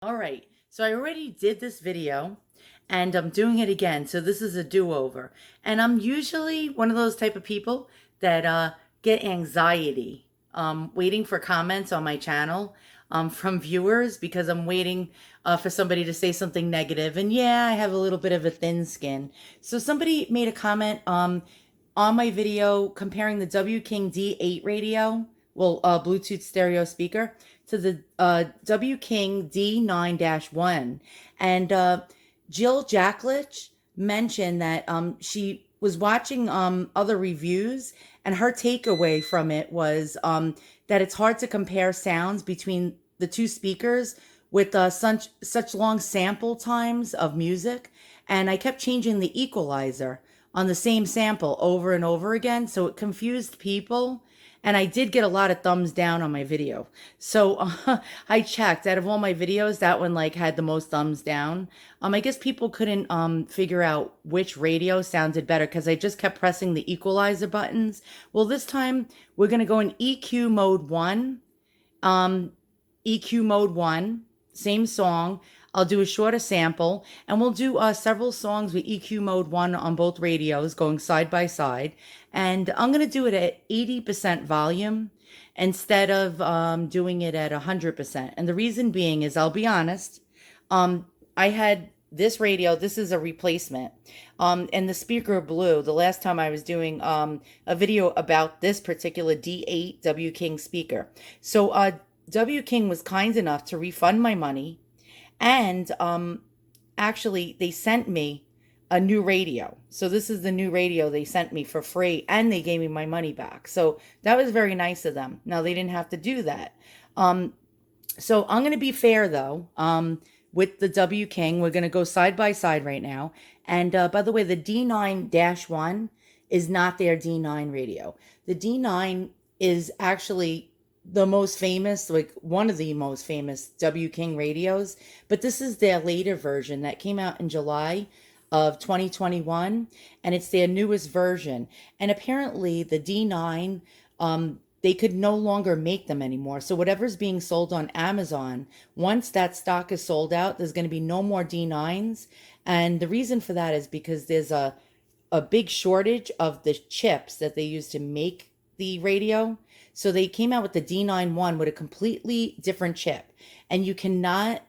All right, so I already did this video and I'm doing it again. So this is a do-over. And I'm usually one of those type of people that get anxiety waiting for comments on my channel from viewers because I'm waiting for somebody to say something negative. And yeah, I have a little bit of a thin skin. So somebody made a comment on my video comparing the W King D8 radio, well, Bluetooth stereo speaker, to the W King D9-1. And Jill Jacklich mentioned that she was watching other reviews, and her takeaway from it was that it's hard to compare sounds between the two speakers with such long sample times of music. And I kept changing the equalizer on the same sample over and over again, so it confused people. And I did get a lot of thumbs down on my video. So I checked out of all my videos, that one like had the most thumbs down. I guess people couldn't figure out which radio sounded better because I just kept pressing the equalizer buttons. Well, this time we're gonna go in EQ mode 1. EQ mode 1, same song. I'll do a shorter sample, and we'll do several songs with EQ mode 1 on both radios going side by side. And I'm going to do it at 80% volume instead of doing it at 100%. And the reason being is, I'll be honest, I had this radio, this is a replacement, and the speaker blew the last time I was doing a video about this particular D8 W King speaker. So W King was kind enough to refund my money. And actually, they sent me a new radio. So this is the new radio they sent me for free, and they gave me my money back. So that was very nice of them. Now, they didn't have to do that. So I'm going to be fair, though, with the W King. We're going to go side by side right now. And by the way, the D9-1 is not their D9 radio. The D9 is actually the most famous, like one of the most famous W King radios, but this is their later version that came out in July of 2021, and it's their newest version. And apparently the D9, they could no longer make them anymore. So whatever's being sold on Amazon, once that stock is sold out, there's going to be no more D9s. And the reason for that is because there's a big shortage of the chips that they use to make the radio. So they came out with the D9-1 with a completely different chip. And you cannot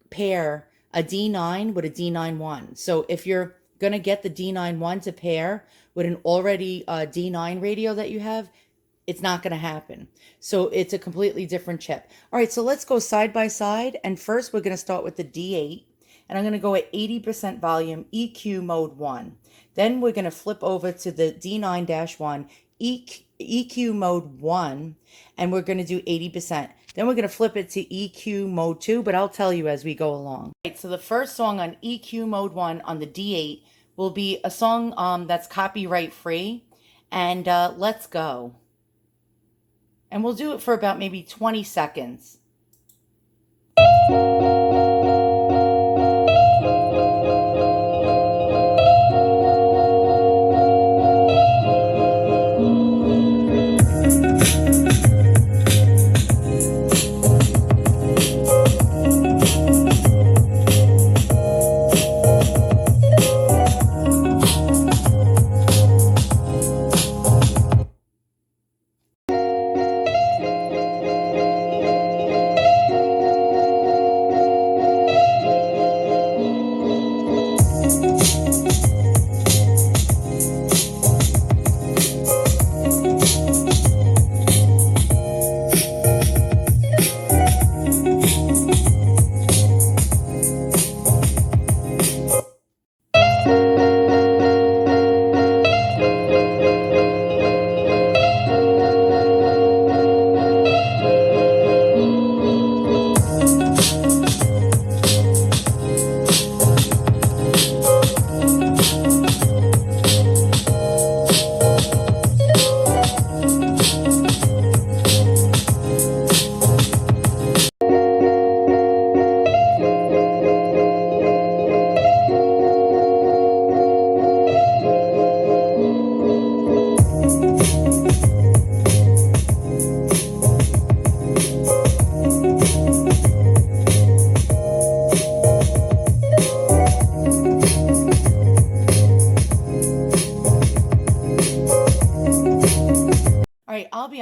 pair a D9 with a D9-1. So if you're going to get the D9-1 to pair with an already D9 radio that you have, it's not going to happen. So it's a completely different chip. All right, so let's go side by side. And first we're going to start with the D8. And I'm going to go at 80% volume, EQ mode 1. Then we're going to flip over to the D9-1, EQ mode 1, and we're going to do 80%. Then we're going to flip it to EQ mode 2, but I'll tell you as we go along. All right, so the first song on EQ mode 1 on the D8 will be a song that's copyright free, and let's go. And we'll do it for about maybe 20 seconds.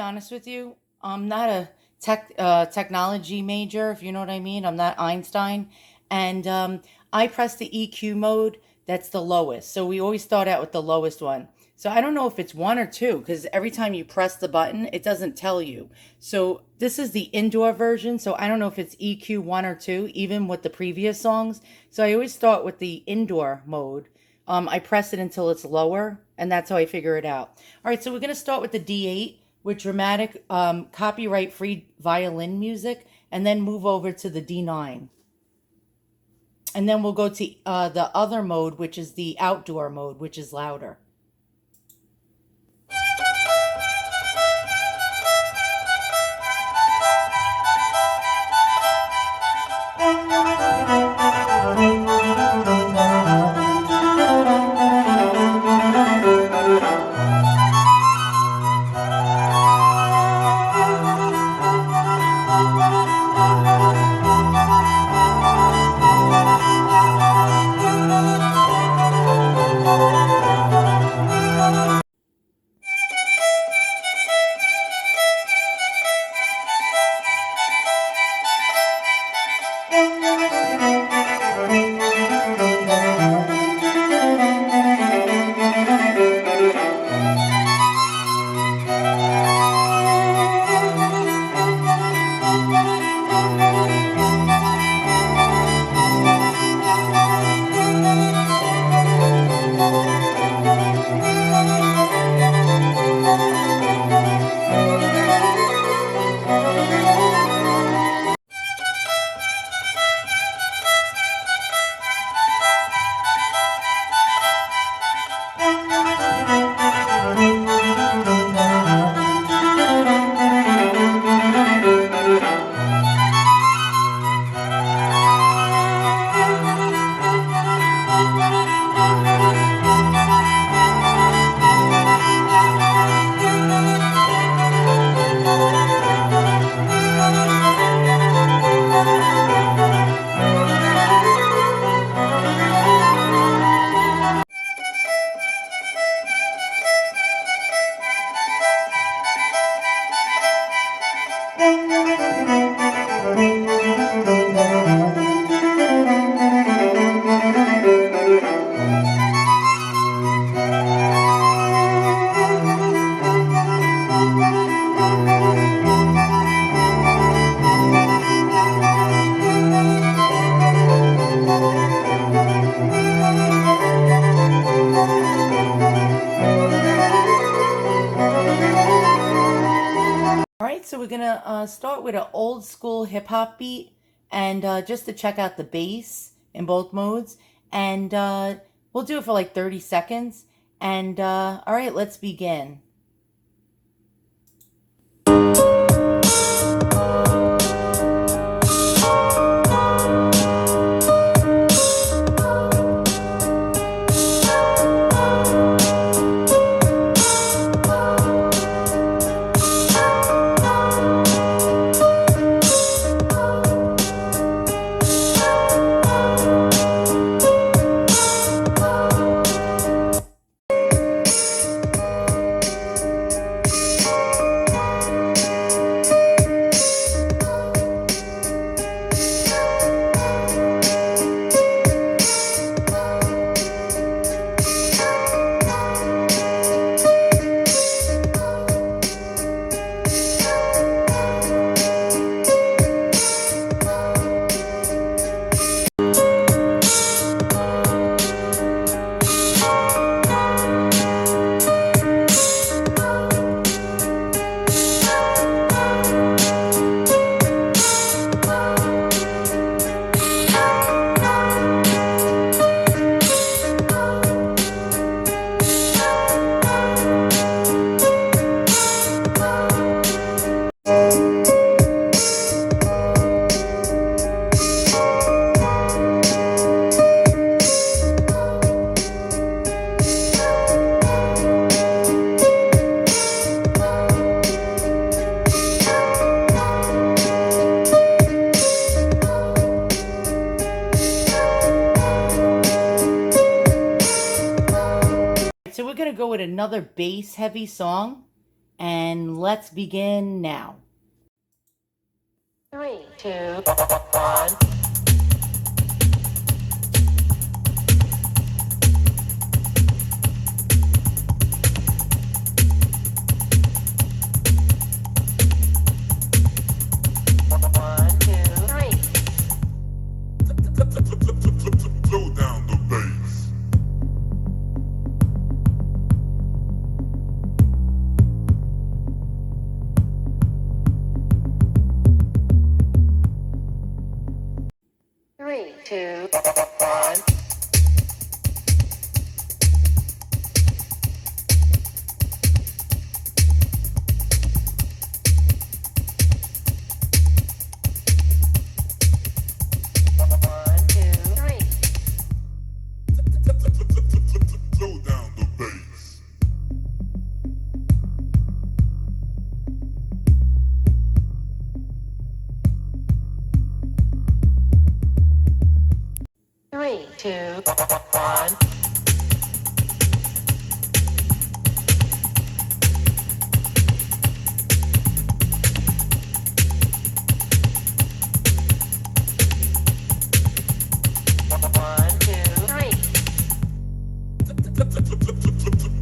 honest with you, I'm not a technology major, if you know what I mean. I'm not Einstein. And I press the EQ mode. That's the lowest. So we always start out with the lowest one. So I don't know if it's one or two because every time you press the button, it doesn't tell you. So this is the indoor version. So I don't know if it's EQ one or two, even with the previous songs. So I always start with the indoor mode. I press it until it's lower, and that's how I figure it out. All right, so we're going to start with the D8 with dramatic, copyright-free violin music, and then move over to the D9. And then we'll go to the other mode, which is the outdoor mode, which is louder. All right, so we're gonna start with an old school hip hop beat, and just to check out the bass in both modes, and we'll do it for like 30 seconds. And all right, let's begin. So we're going to go with another bass heavy song, And let's begin now. 3, 2, 1. Slow down the bass. 3, 2, 1. Slow down the bass. 3, 2, 1.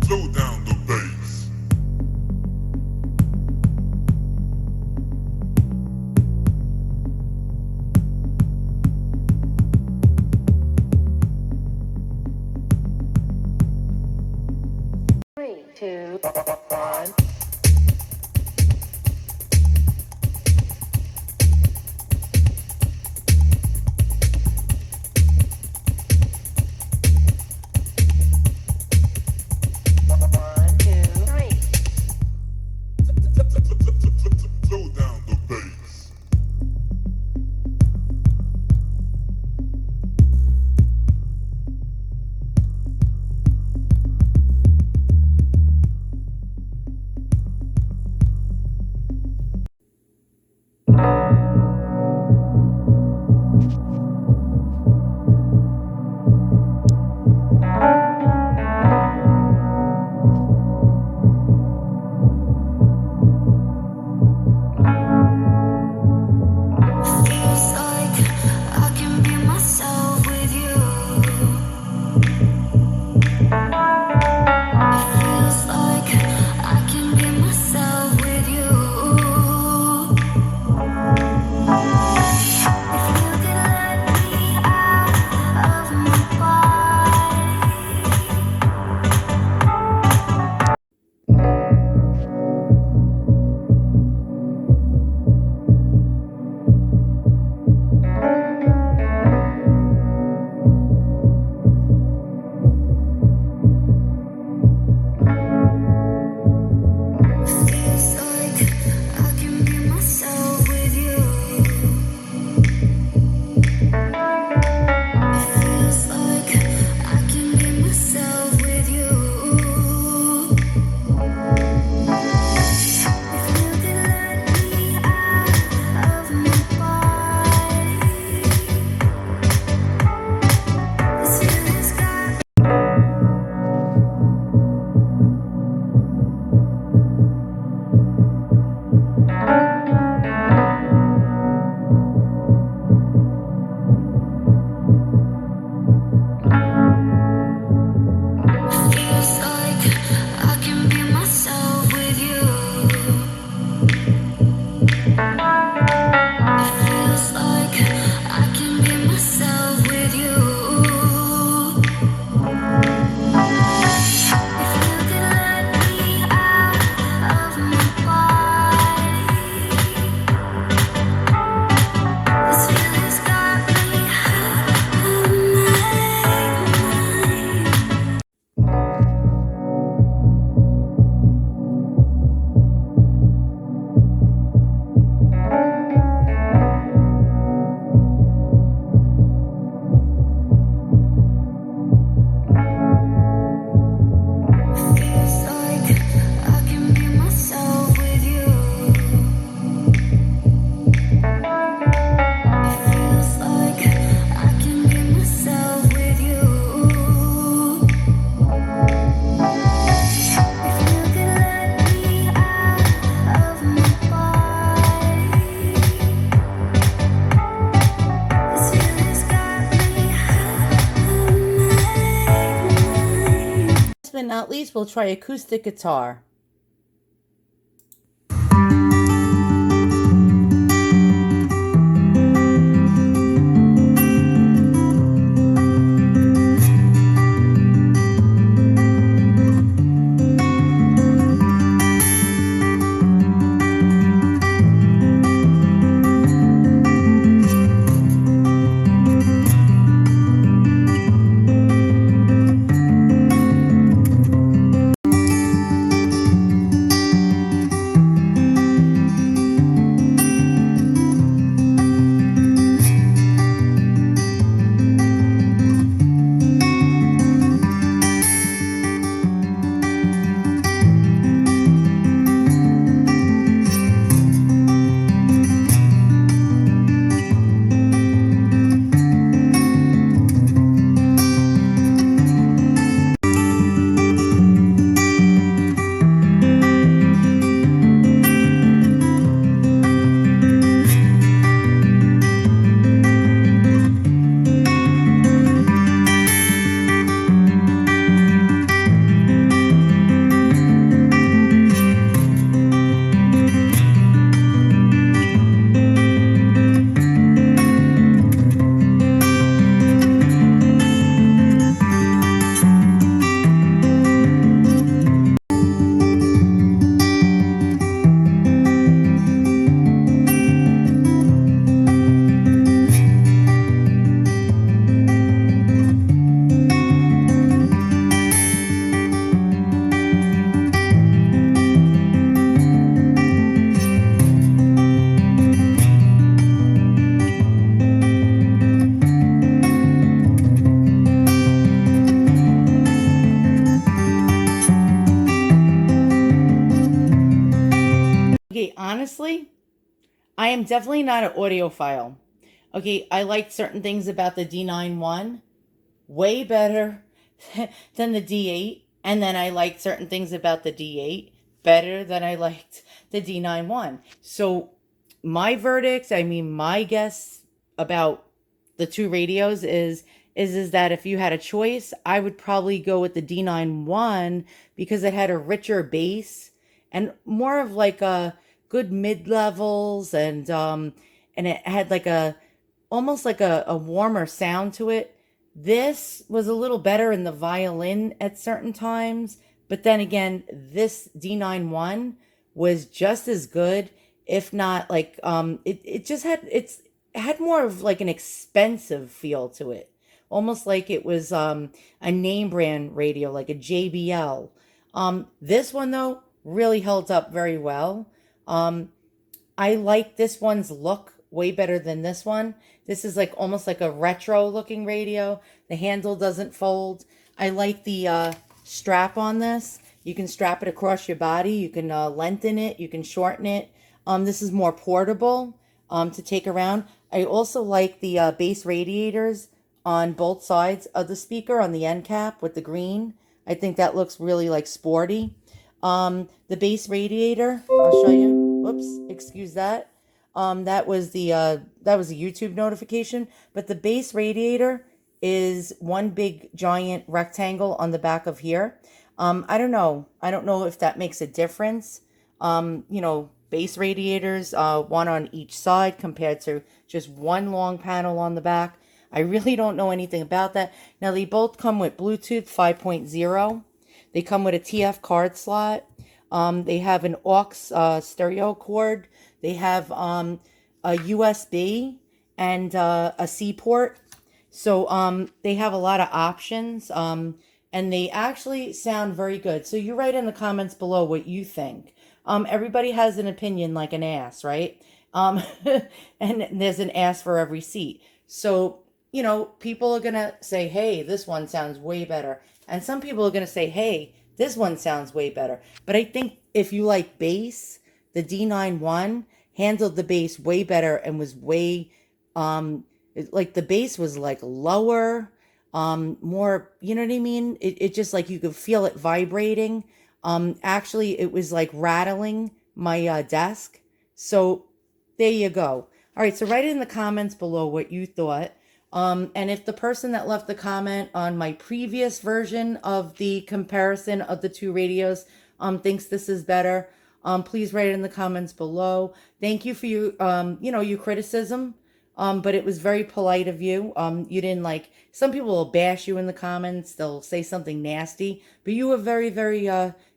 Slow down the bass. 3, 2, 1. Slow down the bass. 3, but not least, we'll try acoustic guitar. Okay, honestly, I am definitely not an audiophile. Okay, I like certain things about the D9-1 way better than the D8. And then I liked certain things about the D8 better than I liked the D9-1. So my verdict, I mean, my guess about the two radios is that if you had a choice, I would probably go with the D9-1 because it had a richer bass and more of like a good mid levels and it had like a almost like a warmer sound to it. This was a little better in the violin at certain times, but then again, this D9-1 was just as good, if not like it just had it had more of like an expensive feel to it. Almost like it was a name brand radio, like a JBL. This one though really held up very well. Um, I like this one's look way better than this one. This is like almost like a retro looking radio. The handle doesn't fold. I like the strap on this. You can strap it across your body. You can lengthen it. You can shorten it. This is more portable to take around. I also like the bass radiators on both sides of the speaker on the end cap with the green. I think that looks really like sporty. The bass radiator, I'll show you. Whoops, excuse that. That was a YouTube notification, but the base radiator is one big giant rectangle on the back of here. I don't know. I don't know if that makes a difference. Base radiators, one on each side compared to just one long panel on the back. I really don't know anything about that. Now, they both come with Bluetooth 5.0. They come with a TF card slot. They have an aux stereo cord. They have a USB and a C port. So they have a lot of options. And they actually sound very good. So you write in the comments below what you think. Everybody has an opinion like an ass, right? And there's an ass for every seat. So, people are going to say, hey, this one sounds way better. And some people are going to say, hey, this one sounds way better. But I think if you like bass, the D9-1 handled the bass way better and was way, like the bass was like lower, more, you know what I mean? It just like you could feel it vibrating. Actually, it was like rattling my desk. So there you go. All right, so write in the comments below what you thought. And if the person that left the comment on my previous version of the comparison of the two radios thinks this is better, please write it in the comments below. Thank you for your your criticism. But it was very polite of you. You didn't like, some people will bash you in the comments, they'll say something nasty, but you were very, very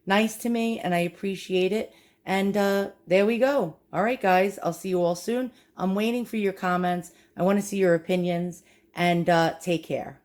nice to me, and I appreciate it. And there we go. All right, guys, I'll see you all soon. I'm waiting for your comments. I want to see your opinions, and take care.